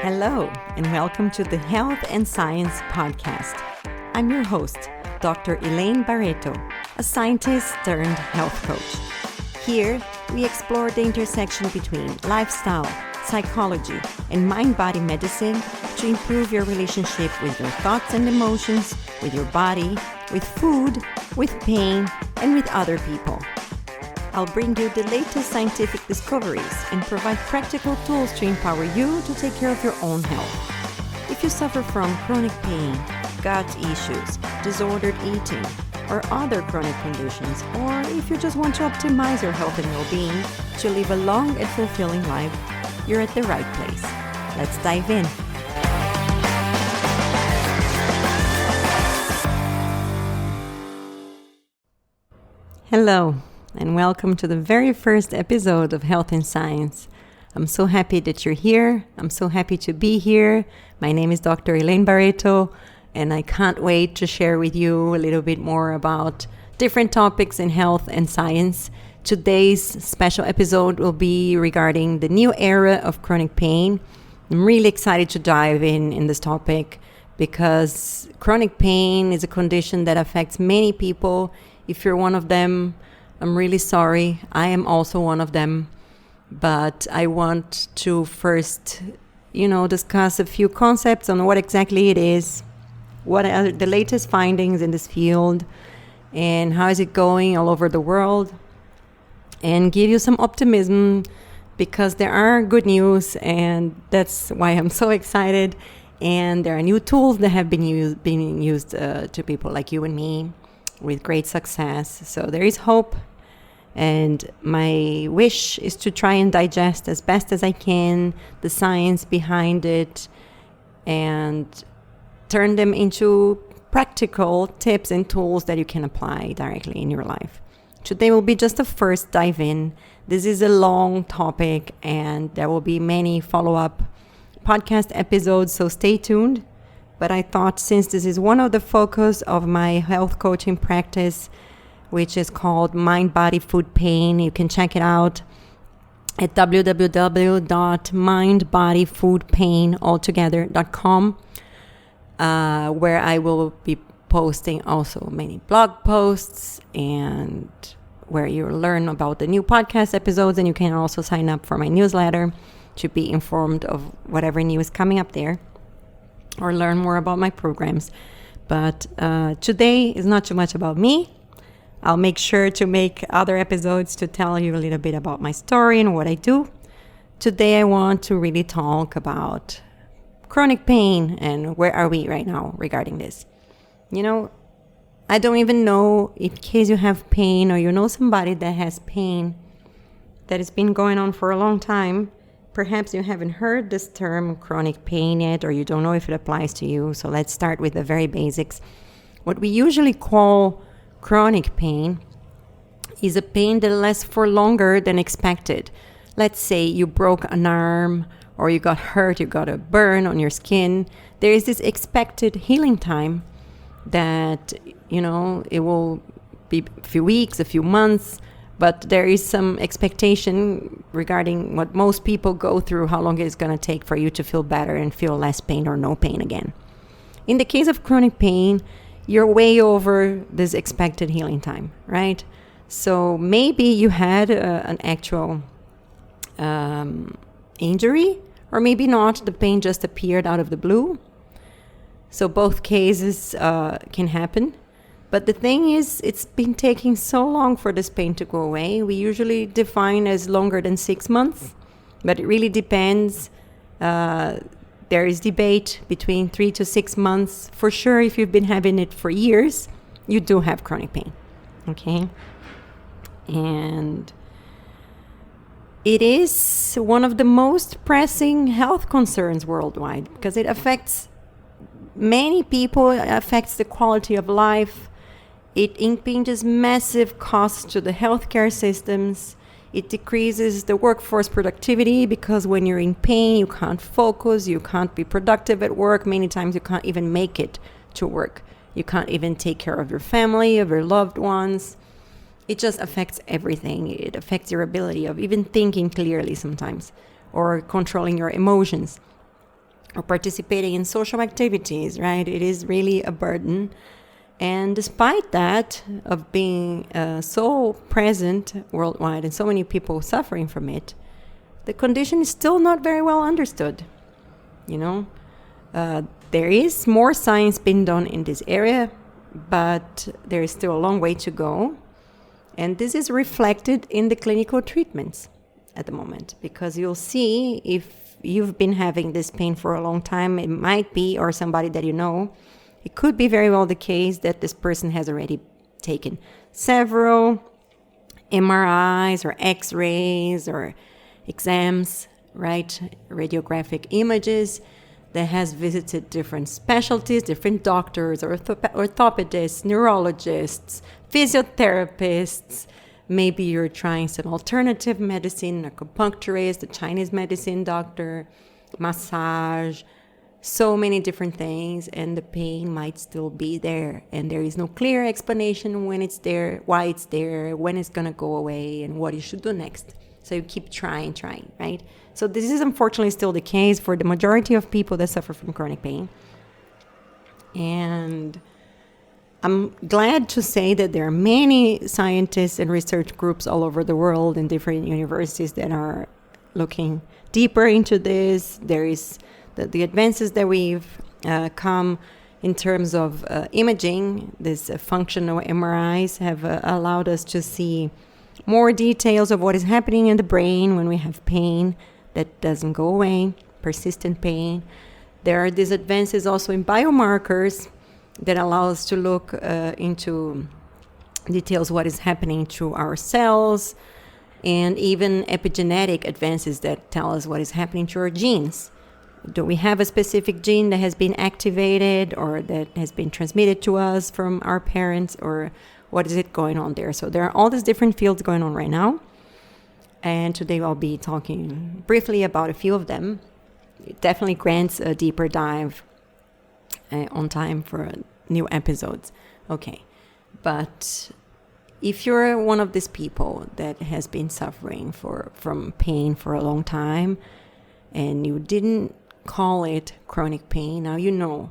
Hello, and welcome to the Health and Science Podcast. I'm your host, Dr. Elaine Barretto, a scientist turned health coach. Here, we explore the intersection between lifestyle, psychology, and mind-body medicine to improve your relationship with your thoughts and emotions, with your body, with food, with pain, and with other people. I'll bring you the latest scientific discoveries and provide practical tools to empower you to take care of your own health. If you suffer from chronic pain, gut issues, disordered eating, or other chronic conditions, or if you just want to optimize your health and well-being to live a long and fulfilling life, you're at the right place. Let's dive in. Hello, and welcome to the very first episode of Health and Science. I'm so happy that you're here. I'm so happy to be here. My name is Dr. Elaine Barretto, and I can't wait to share with you a little bit more about different topics in health and science. Today's special episode will be regarding the new era of chronic pain. I'm really excited to dive in this topic because chronic pain is a condition that affects many people. If you're one of them, I'm really sorry. I am also one of them. But I want to first, discuss a few concepts on what exactly it is, what are the latest findings in this field, and how is it going all over the world, and give you some optimism because there are good news, and that's why I'm so excited. And there are new tools that have been used to people like you and me with great success. So there is hope. And my wish is to try and digest as best as I can the science behind it and turn them into practical tips and tools that you can apply directly in your life. Today will be just a first dive in. This is a long topic and there will be many follow-up podcast episodes, so stay tuned. But I thought since this is one of the focus of my health coaching practice, which is called Mind, Body, Food, Pain. You can check it out at www.mindbodyfoodpainaltogether.com, where I will be posting also many blog posts and where you'll learn about the new podcast episodes, and you can also sign up for my newsletter to be informed of whatever new is coming up there or learn more about my programs. But today is not too much about me. I'll make sure to make other episodes to tell you a little bit about my story and what I do. Today I want to really talk about chronic pain and where are we right now regarding this. I don't even know in case you have pain or you know somebody that has pain that has been going on for a long time. Perhaps you haven't heard this term chronic pain yet, or you don't know if it applies to you. So let's start with the very basics. What we usually call chronic pain is a pain that lasts for longer than expected. Let's say you broke an arm or you got hurt, you got a burn on your skin. There is this expected healing time that, it will be a few weeks, a few months, but there is some expectation regarding what most people go through, how long it's going to take for you to feel better and feel less pain or no pain again. In the case of chronic pain, you're way over this expected healing time, right? So maybe you had an actual injury, or maybe not. The pain just appeared out of the blue. So both cases can happen. But the thing is, it's been taking so long for this pain to go away. We usually define as longer than 6 months, but it really depends. There is debate between 3 to 6 months. For sure, if you've been having it for years, you do have chronic pain, okay? And it is one of the most pressing health concerns worldwide because it affects many people. It affects the quality of life. It impinges massive costs to the healthcare systems. It decreases the workforce productivity because when you're in pain, you can't focus, you can't be productive at work. Many times you can't even make it to work. You can't even take care of your family, of your loved ones. It just affects everything. It affects your ability of even thinking clearly sometimes or controlling your emotions. or participating in social activities, right? It is really a burden. And despite that, of being so present worldwide and so many people suffering from it, the condition is still not very well understood. There is more science being done in this area, but there is still a long way to go. And this is reflected in the clinical treatments at the moment, because you'll see if you've been having this pain for a long time, it might be, or somebody that you know, it could be very well the case that this person has already taken several MRIs or X-rays or exams, right? Radiographic images, that has visited different specialties, different doctors, orthopedists, neurologists, physiotherapists. Maybe you're trying some alternative medicine, acupuncturist, a Chinese medicine doctor, massage, so many different things, and the pain might still be there. And there is no clear explanation when it's there, why it's there, when it's going to go away, and what you should do next. So you keep trying, right? So this is unfortunately still the case for the majority of people that suffer from chronic pain. And I'm glad to say that there are many scientists and research groups all over the world in different universities that are looking deeper into this. There is the advances that we've come in terms of imaging. These functional MRIs have allowed us to see more details of what is happening in the brain when we have pain that doesn't go away, persistent pain. There are these advances also in biomarkers that allow us to look into details what is happening to our cells, and even epigenetic advances that tell us what is happening to our genes. Do we have a specific gene that has been activated or that has been transmitted to us from our parents, or what is it going on there? So there are all these different fields going on right now. And today I'll be talking briefly about a few of them. It definitely grants a deeper dive on time for new episodes. Okay, but if you're one of these people that has been suffering from pain for a long time, and you didn't call it chronic pain, now you know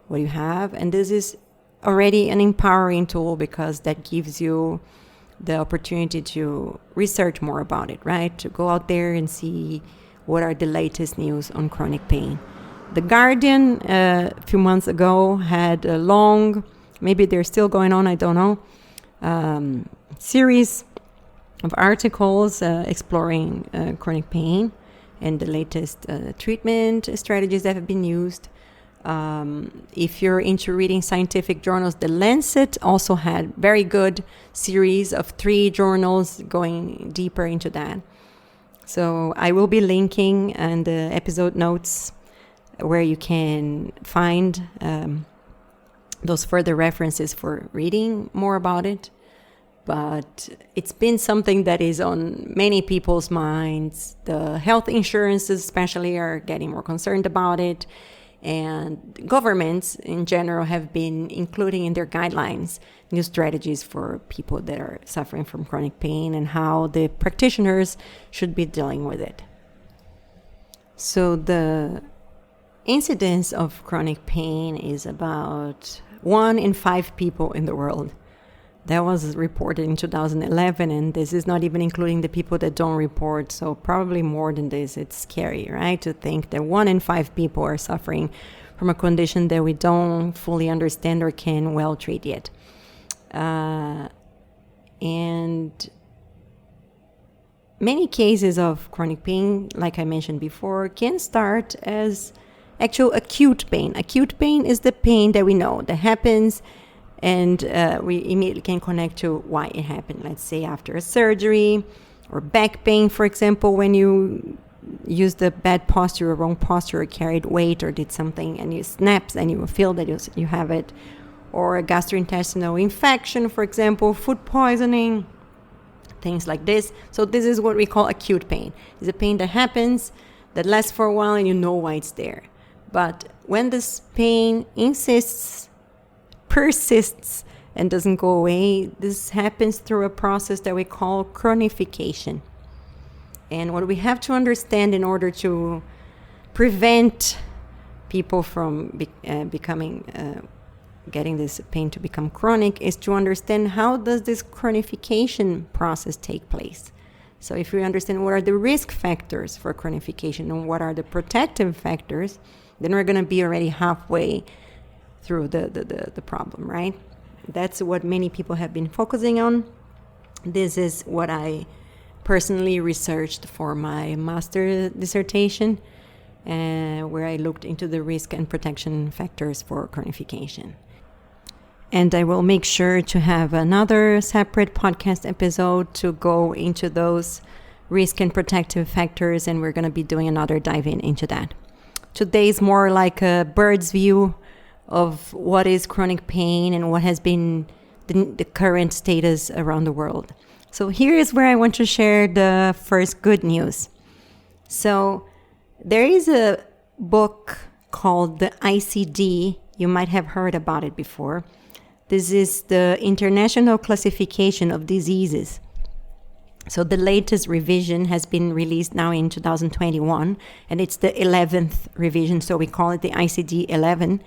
what you have, and this is already an empowering tool, because that gives you the opportunity to research more about it, right? To go out there and see what are the latest news on chronic pain. The Guardian, a few months ago, had a long, maybe they're still going on, I don't know, series of articles exploring chronic pain and the latest treatment strategies that have been used. If you're into reading scientific journals, The Lancet also had very good series of 3 journals going deeper into that. So I will be linking in the episode notes where you can find those further references for reading more about it. But it's been something that is on many people's minds. The health insurances especially are getting more concerned about it. And governments in general have been including in their guidelines new strategies for people that are suffering from chronic pain and how the practitioners should be dealing with it. So the incidence of chronic pain is about 1 in 5 people in the world. That was reported in 2011, and this is not even including the people that don't report, so probably more than this. It's scary, right, to think that 1 in 5 people are suffering from a condition that we don't fully understand or can well treat yet. And many cases of chronic pain, like I mentioned before, can start as actual acute pain. Acute pain is the pain that we know that happens, and we immediately can connect to why it happened. Let's say after a surgery, or back pain, for example, when you used the bad posture or wrong posture, or carried weight or did something and you snaps and you feel that you have it. Or a gastrointestinal infection, for example, food poisoning, things like this. So this is what we call acute pain. It's a pain that happens, that lasts for a while, and you know why it's there. But when this pain persists and doesn't go away, this happens through a process that we call chronification. And what we have to understand in order to prevent people from getting this pain to become chronic is to understand how does this chronification process take place. So if we understand what are the risk factors for chronification and what are the protective factors, then we're going to be already halfway through the problem, right? That's what many people have been focusing on. This is what I personally researched for my master dissertation, where I looked into the risk and protection factors for chronification. And I will make sure to have another separate podcast episode to go into those risk and protective factors, and we're going to be doing another dive into that. Today is more like a bird's view of what is chronic pain and what has been the current status around the world. So here is where I want to share the first good news. So there is a book called the ICD. You might have heard about it before. This is the International Classification of Diseases. So the latest revision has been released now in 2021, and it's the 11th revision, so we call it the ICD-11.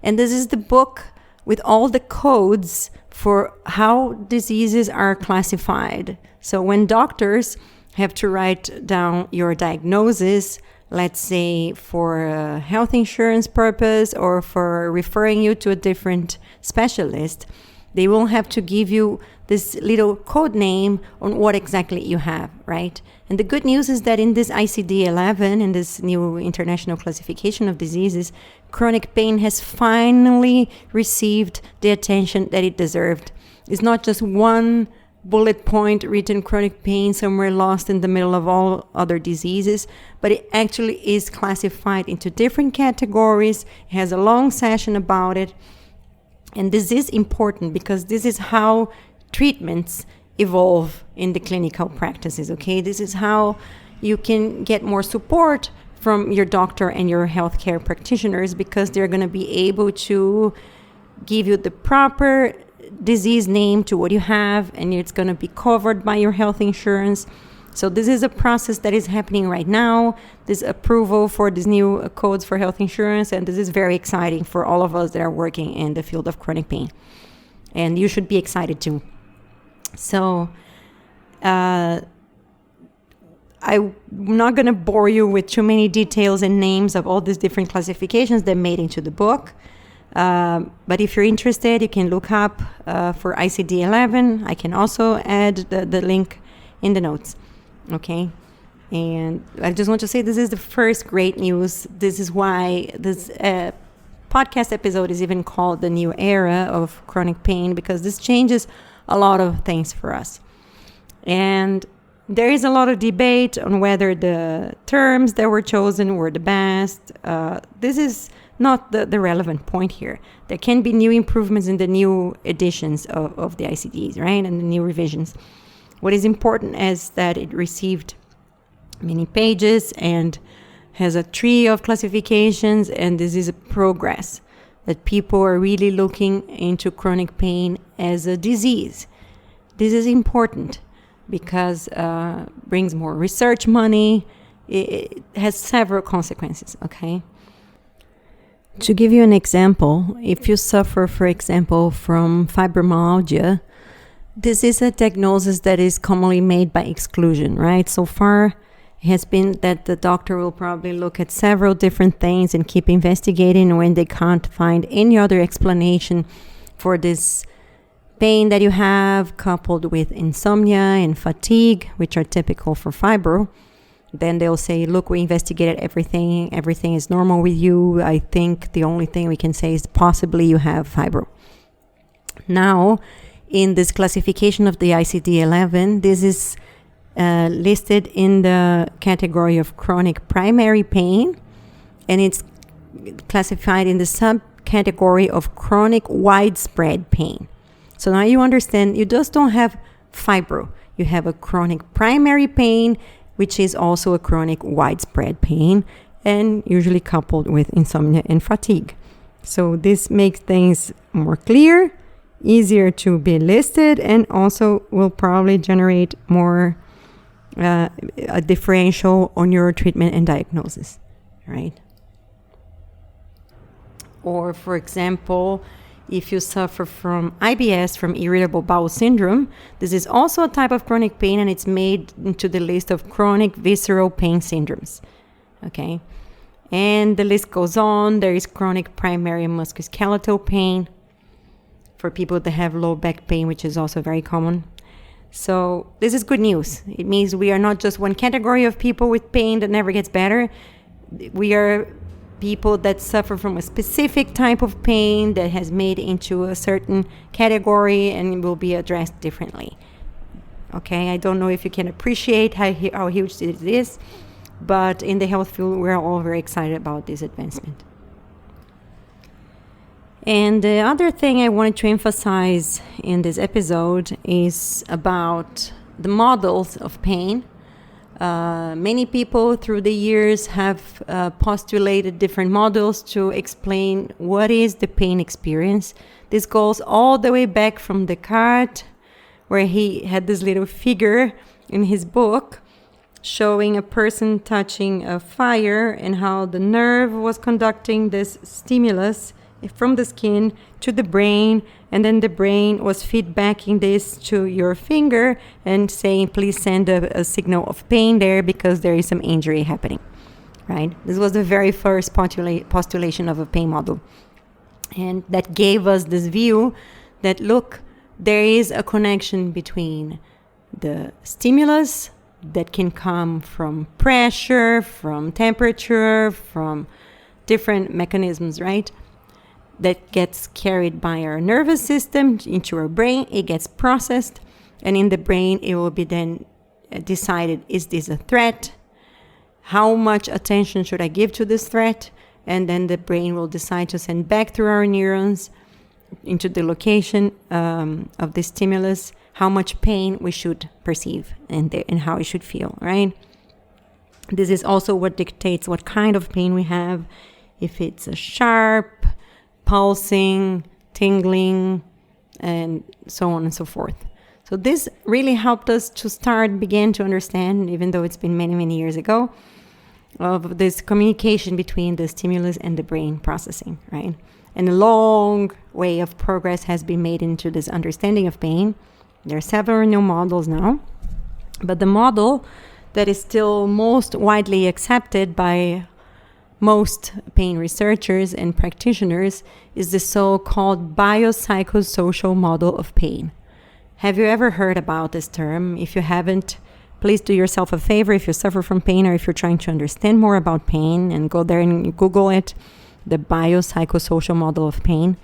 And this is the book with all the codes for how diseases are classified. So when doctors have to write down your diagnosis, let's say for a health insurance purpose or for referring you to a different specialist, they will have to give you this little code name on what exactly you have, right? And the good news is that in this ICD-11, in this new international classification of diseases, chronic pain has finally received the attention that it deserved. It's not just one bullet point written chronic pain somewhere lost in the middle of all other diseases, but it actually is classified into different categories. It has a long session about it. And this is important because this is how treatments evolve in the clinical practices, okay? This is how you can get more support from your doctor and your healthcare practitioners because they're going to be able to give you the proper disease name to what you have, and it's going to be covered by your health insurance. So this is a process that is happening right now, this approval for these new codes for health insurance, and this is very exciting for all of us that are working in the field of chronic pain. And you should be excited too. So I'm not going to bore you with too many details and names of all these different classifications that made into the book. But if you're interested, you can look up for ICD-11. I can also add the link in the notes. Okay. And I just want to say this is the first great news. This is why this podcast episode is even called The New Era of Chronic Pain, because this changes a lot of things for us. And there is a lot of debate on whether the terms that were chosen were the best. This is not the relevant point here. There can be new improvements in the new editions of the ICDs, right? And the new revisions. What is important is that it received many pages and has a tree of classifications, and this is a progress that people are really looking into chronic pain as a disease. This is important because brings more research money. It has several consequences, okay? To give you an example, if you suffer, for example, from fibromyalgia, this is a diagnosis that is commonly made by exclusion, right? So far, it has been that the doctor will probably look at several different things and keep investigating when they can't find any other explanation for this pain that you have, coupled with insomnia and fatigue, which are typical for fibro. Then they'll say, look, we investigated everything. Everything is normal with you. I think the only thing we can say is possibly you have fibro. Now, in this classification of the ICD-11, this is listed in the category of chronic primary pain, and it's classified in the subcategory of chronic widespread pain. So now you understand, you just don't have fibro. You have a chronic primary pain, which is also a chronic widespread pain, and usually coupled with insomnia and fatigue. So this makes things more clear, easier to be listed, and also will probably generate more a differential on your treatment and diagnosis, right? Or, for example, if you suffer from IBS, from irritable bowel syndrome, this is also a type of chronic pain, and it's made into the list of chronic visceral pain syndromes. Okay? And the list goes on. There is chronic primary musculoskeletal pain for people that have low back pain, which is also very common. So this is good news. It means we are not just one category of people with pain that never gets better. We are people that suffer from a specific type of pain that has made into a certain category and will be addressed differently. Okay, I don't know if you can appreciate how huge it is, but in the health field, we're all very excited about this advancement. And the other thing I wanted to emphasize in this episode is about the models of pain. Many people through the years have postulated different models to explain what is the pain experience. This goes all the way back from Descartes, where he had this little figure in his book showing a person touching a fire and how the nerve was conducting this stimulus from the skin to the brain, and then the brain was feedbacking this to your finger and saying, please send a signal of pain there because there is some injury happening, right? This was the very first postulation of a pain model. And that gave us this view that, look, there is a connection between the stimulus that can come from pressure, from temperature, from different mechanisms, right? That gets carried by our nervous system into our brain. It gets processed, and in the brain it will be then decided, is this a threat? How much attention should I give to this threat? And then the brain will decide to send back through our neurons into the location of the stimulus how much pain we should perceive and how it should feel, right? This is also what dictates what kind of pain we have. If it's a sharp, pulsing, tingling, and so on and so forth. So this really helped us to begin to understand, even though it's been many, many years ago, of this communication between the stimulus and the brain processing, right? And a long way of progress has been made into this understanding of pain. There are several new models now, but the model that is still most widely accepted by most pain researchers and practitioners is the so-called biopsychosocial model of pain. Have you ever heard about this term? If you haven't, please do yourself a favor. If you suffer from pain or if you're trying to understand more about pain, and go there and Google it, the biopsychosocial model of pain.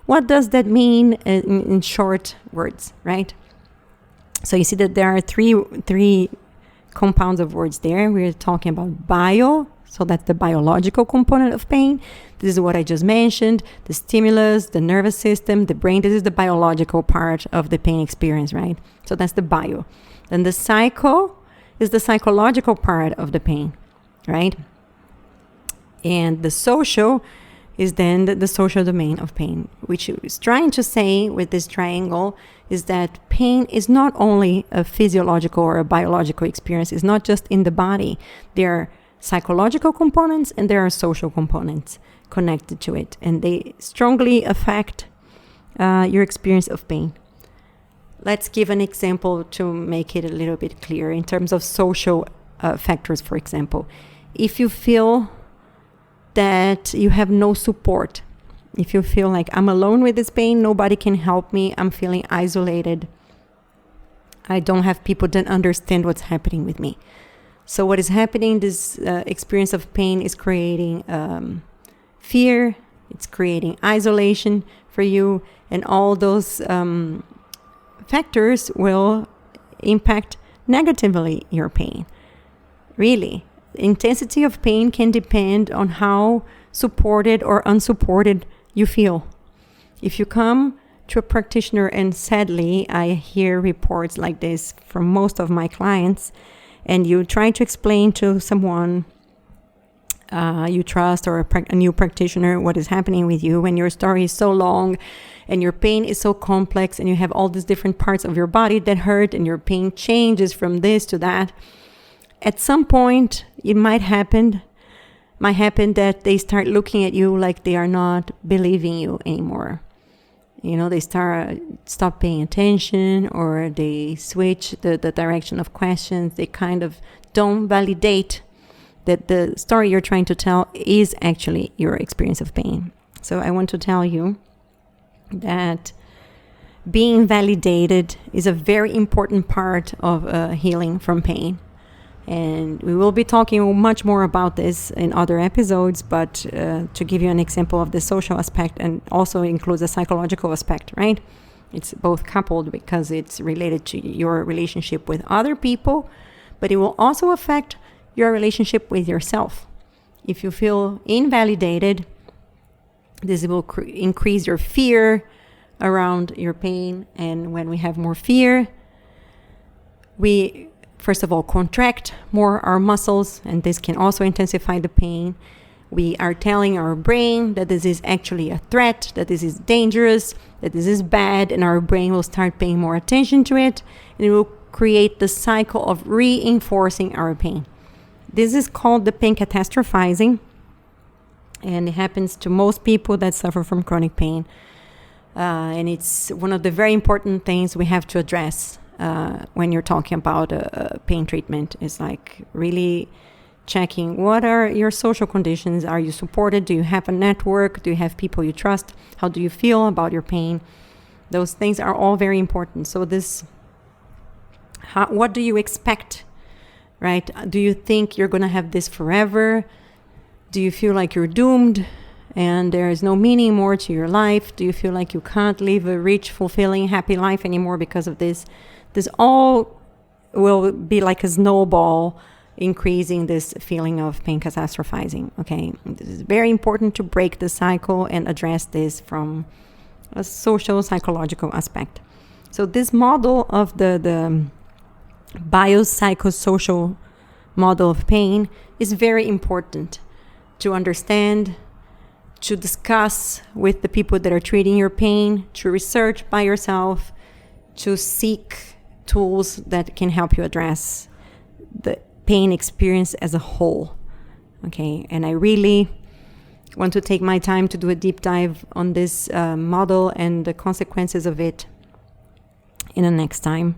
What does that mean in short words, right? So you see that there are three compounds of words there. We're talking about bio, so that's the biological component of pain. This is what I just mentioned, the stimulus, the nervous system, the brain. This is the biological part of the pain experience, right? So that's the bio. Then the psycho is the psychological part of the pain, right? And the social is then the social domain of pain, which is trying to say with this triangle is that pain is not only a physiological or a biological experience. It's not just in the body. There are psychological components and there are social components connected to it, and they strongly affect your experience of pain. Let's give an example to make it a little bit clearer in terms of social factors. For example, if you feel that you have no support, if you feel like I'm alone with this pain, nobody can help me, I'm feeling isolated, I don't have people that understand what's happening with me. So what is happening, this experience of pain is creating fear, it's creating isolation for you, and all those factors will impact negatively your pain. Really, the intensity of pain can depend on how supported or unsupported you feel. If you come to a practitioner, and sadly I hear reports like this from most of my clients, and you try to explain to someone you trust or a new practitioner what is happening with you, and your story is so long and your pain is so complex and you have all these different parts of your body that hurt and your pain changes from this to that, at some point it might happen might happen that they start looking at you like they are not believing you anymore. They stop paying attention, or they switch the direction of questions. They kind of don't validate that the story you're trying to tell is actually your experience of pain. So I want to tell you that being validated is a very important part of healing from pain. And we will be talking much more about this in other episodes, but to give you an example of the social aspect, and also includes a psychological aspect, right? It's both coupled because it's related to your relationship with other people, but it will also affect your relationship with yourself. If you feel invalidated, this will increase your fear around your pain. And when we have more fear, we first of all contract more our muscles, and this can also intensify the pain. We are telling our brain that this is actually a threat, that this is dangerous, that this is bad, and our brain will start paying more attention to it, and it will create the cycle of reinforcing our pain. This is called the pain catastrophizing, and it happens to most people that suffer from chronic pain. And it's one of the very important things we have to address when you're talking about pain treatment. Is like really checking what are your social conditions. Are you supported? Do you have a network? Do you have people you trust? How do you feel about your pain? Those things are all very important. So what do you expect, right? Do you think you're going to have this forever? Do you feel like you're doomed and there is no meaning more to your life? Do you feel like you can't live a rich, fulfilling, happy life anymore because of this? This all will be like a snowball, increasing this feeling of pain catastrophizing. Okay, this is very important to break the cycle and address this from a social, psychological aspect. So this model of the biopsychosocial model of pain is very important to understand, to discuss with the people that are treating your pain, to research by yourself, to seek tools that can help you address the pain experience as a whole. Okay, and I really want to take my time to do a deep dive on this model and the consequences of it in the next time,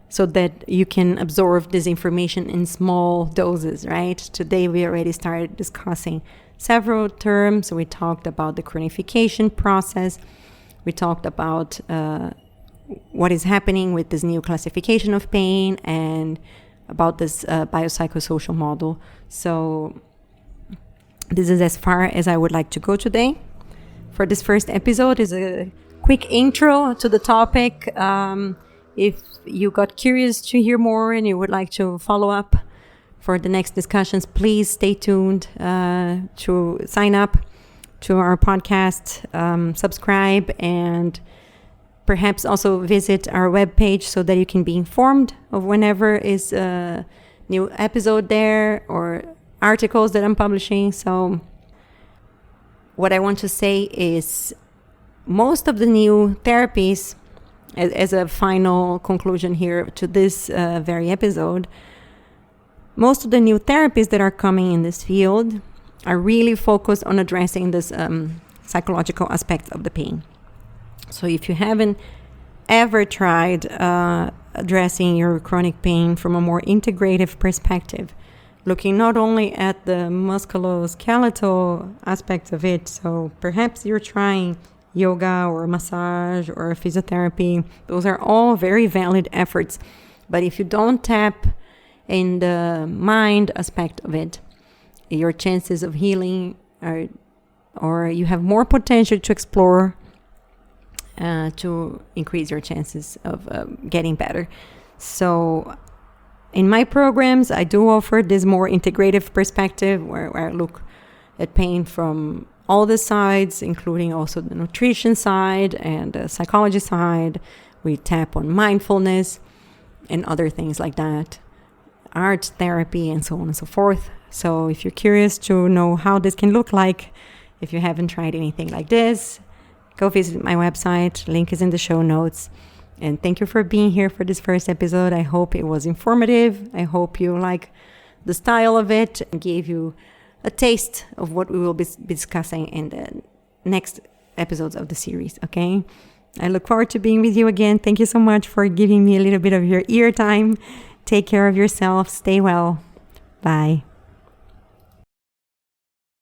so that you can absorb this information in small doses, right? Today we already started discussing several terms. We talked about the chronification process. We talked about what is happening with this new classification of pain, and about this biopsychosocial model. So this is as far as I would like to go today. For this first episode is a quick intro to the topic. If you got curious to hear more and you would like to follow up for the next discussions, please stay tuned to sign up to our podcast, subscribe, and perhaps also visit our webpage so that you can be informed of whenever is a new episode there or articles that I'm publishing. So what I want to say is most of the new therapies, as a final conclusion here to this very episode, most of the new therapies that are coming in this field are really focused on addressing this psychological aspects of the pain. So if you haven't ever tried addressing your chronic pain from a more integrative perspective, looking not only at the musculoskeletal aspects of it, so perhaps you're trying yoga or massage or physiotherapy, those are all very valid efforts. But if you don't tap in the mind aspect of it, your chances of healing are, or you have more potential to explore to increase your chances of getting better. So in my programs, I do offer this more integrative perspective where I look at pain from all the sides, including also the nutrition side and the psychology side. We tap on mindfulness and other things like that, art therapy, and so on and so forth. So if you're curious to know how this can look like, if you haven't tried anything like this, go visit my website. Link is in the show notes. And thank you for being here for this first episode. I hope it was informative. I hope you like the style of it and gave you a taste of what we will be discussing in the next episodes of the series, okay? I look forward to being with you again. Thank you so much for giving me a little bit of your ear time. Take care of yourself. Stay well. Bye.